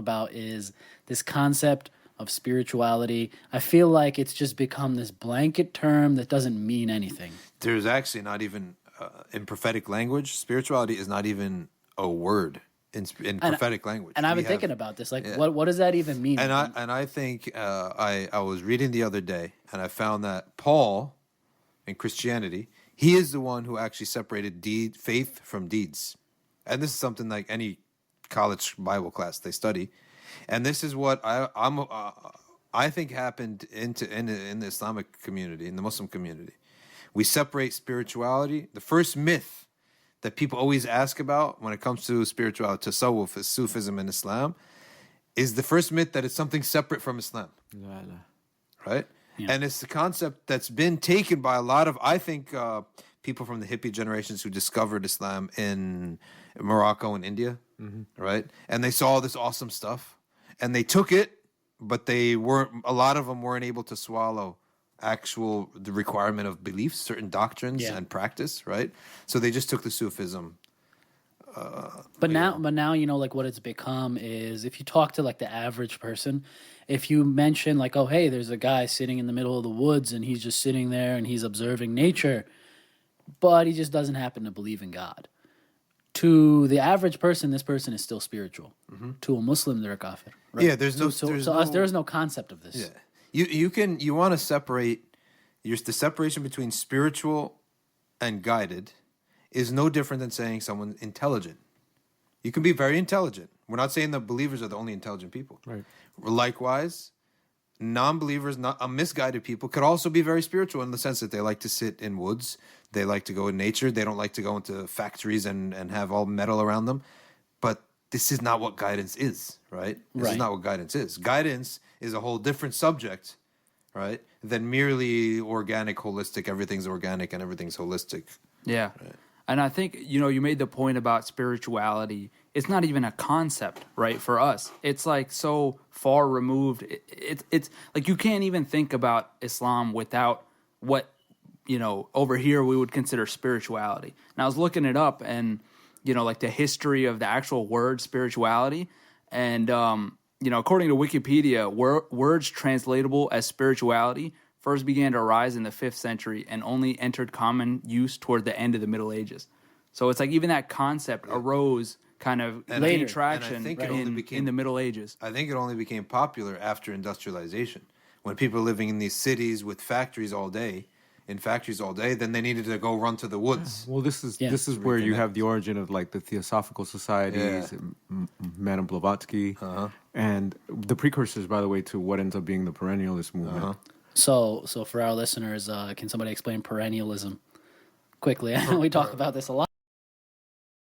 about is this concept of spirituality. I feel like it's just become this blanket term that doesn't mean anything. There's actually not even, in prophetic language, spirituality is not even a word in prophetic language. And I've been thinking about this. Like, what does that even mean? And I think I was reading the other day, and I found that Paul, in Christianity, he is the one who actually separated faith from deeds. And this is something like any college Bible class they study. And this is what I think happened in the Islamic community, in the Muslim community. We separate spirituality. The first myth that people always ask about when it comes to spirituality, tasawwuf, Sufism in Islam, is the first myth that it's something separate from Islam. Right? Yeah. And it's the concept that's been taken by a lot of, I think, people from the hippie generations who discovered Islam in Morocco and India, right? And they saw this awesome stuff, and they took it, but a lot of them weren't able to swallow the requirement of beliefs, certain doctrines and practice, right? So they just took the Sufism. But now, you know, like what it's become is, if you talk to like the average person, if you mention like, oh, hey, there's a guy sitting in the middle of the woods and he's just sitting there and he's observing nature, but he just doesn't happen to believe in God. To the average person, this person is still spiritual. To a Muslim, they're a kafir. Right? Yeah, there's no concept of this. Yeah, you want to separate. The separation between spiritual and guided is no different than saying someone intelligent. You can be very intelligent. We're not saying that believers are the only intelligent people. Right. Likewise, non-believers, misguided people could also be very spiritual in the sense that they like to sit in woods. They like to go in nature. They don't like to go into factories and have all metal around them. But this is not what guidance is, right? This is not what guidance is. Guidance is a whole different subject, right, than merely organic, holistic, everything's organic and everything's holistic. Yeah. Right. And I think, you know, you made the point about spirituality. It's not even a concept, right, for us. It's like so far removed. It's like you can't even think about Islam without what, you know, over here we would consider spirituality. And I was looking it up and, you know, like the history of the actual word spirituality. And, you know, according to Wikipedia, words translatable as spirituality first began to rise in the 5th century and only entered common use toward the end of the Middle Ages. So it's like even that concept arose kind of gained traction in the Middle Ages. I think it only became popular after industrialization. When people were living in these cities with factories all day, then they needed to go run to the woods. Well, this is where you have the origin of like the Theosophical Societies, Madame Blavatsky, and the precursors, by the way, to what ends up being the perennialist movement. So for our listeners, can somebody explain perennialism quickly? We talk about this a lot.